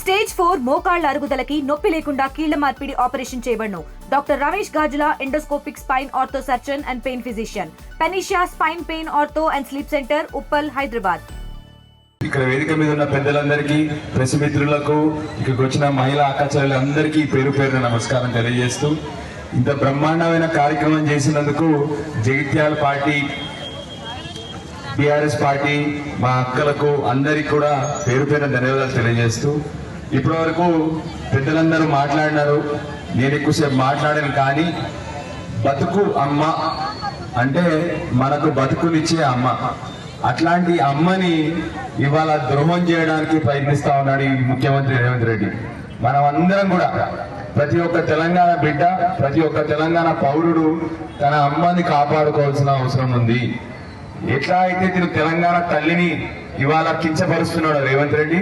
Stage 4 మోకాళ్ల అరుగుదలకి నొప్పి లేకుండా కీళ్ల మార్పిడి ఆపరేషన్ చేయబడును. Doctor Ramesh Gajula, endoscopic spine ortho surgeon and pain physician, Panacea spine pain ortho and sleep centre, Uppal, Hyderabad. ఇక్కడ వేదిక మీద ఉన్న పెద్దలందరికీ, ప్రెస్ మిత్రులకు, ఇక్కడికి వచ్చిన మహిళా అక్కచెల్లెలందరికీ పేరు పేరున నమస్కారం తెలియజేస్తూ, ఇంత బ్రహ్మాండమైన కార్యక్రమం చేసినందుకు జగిత్యాల పార్టీ, టిఆర్ఎస్ పార్టీ, మా అక్కలకు అందరికి కూడా పేరు పేరున ధన్యవాదాలు తెలియజేస్తూ, ఇప్పటి వరకు పెద్దలందరూ మాట్లాడినారు, నేను ఎక్కువసేపు మాట్లాడాను. కానీ బతుకు అమ్మ అంటే మనకు బతుకునిచ్చే అమ్మ, అట్లాంటి అమ్మని ఇవాళ ద్రోహం చేయడానికి ప్రయత్నిస్తా ఉన్నాడు ఈ ముఖ్యమంత్రి రేవంత్ రెడ్డి. మనం అందరం కూడా, ప్రతి ఒక్క తెలంగాణ బిడ్డ, ప్రతి ఒక్క తెలంగాణ పౌరుడు తన అమ్మని కాపాడుకోవాల్సిన అవసరం ఉంది. ఎట్లా అయితే తిను తెలంగాణ తల్లిని ఇవాళ కించపరుస్తున్నాడు రేవంత్ రెడ్డి,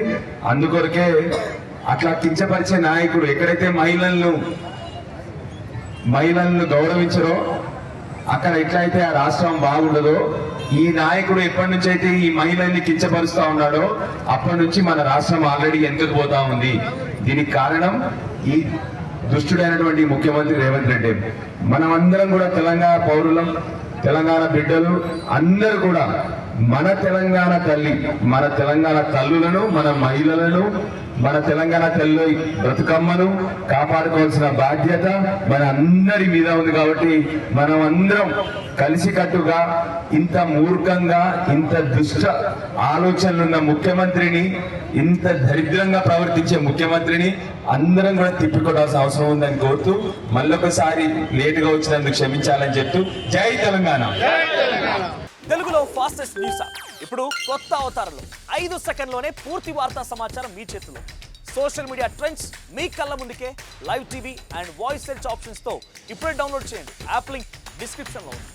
అందుకొరకే అట్లా కించపరిచే నాయకుడు ఎక్కడైతే మహిళలను గౌరవించరో అక్కడ ఎట్లయితే ఆ రాష్ట్రం బాగుండదో, ఈ నాయకుడు ఎప్పటి నుంచి అయితే ఈ మహిళల్ని కించపరుస్తా ఉన్నాడో అప్పటి నుంచి మన రాష్ట్రం ఆల్రెడీ వెనుకకు పోతా ఉంది. దీనికి కారణం ఈ దుష్టుడైనటువంటి ముఖ్యమంత్రి రేవంత్ రెడ్డి. మనం అందరం కూడా తెలంగాణ పౌరులం, తెలంగాణ బిడ్డలు అందరూ కూడా మన తెలంగాణ తల్లి, మన తెలంగాణ తల్లులను, మన మహిళలను, మన తెలంగాణ తల్లి బ్రతుకమ్మను కాపాడుకోవాల్సిన బాధ్యత మన అందరి మీద ఉంది. కాబట్టి మనం అందరం కలిసికట్టుగా ఇంత మూర్ఖంగా, ఇంత దుష్ట ఆలోచనలున్న ముఖ్యమంత్రిని, ఇంత దరిద్రంగా ప్రవర్తించే ముఖ్యమంత్రిని అందరం కూడా తిప్పికొట్టాల్సిన అవసరం ఉందని కోరుతూ, మళ్ళొకసారి లేటుగా వచ్చినందుకు క్షమించాలని చెప్తూ, జై తెలంగాణ. తెలుగులో ఫాస్టెస్ట్ న్యూస్ ఇప్పుడు కొత్త అవతారంలో 5 సెకండ్లోనే పూర్తి వార్తా సమాచారం మీ చేతిలో. సోషల్ మీడియా ట్రెండ్స్ మీ కళ్ళ ముందుకే live TV and voice search ఆప్షన్స్తో ఇప్పుడే డౌన్లోడ్ చేయండి. యాప్ లింక్ డిస్క్రిప్షన్లో ఉంది.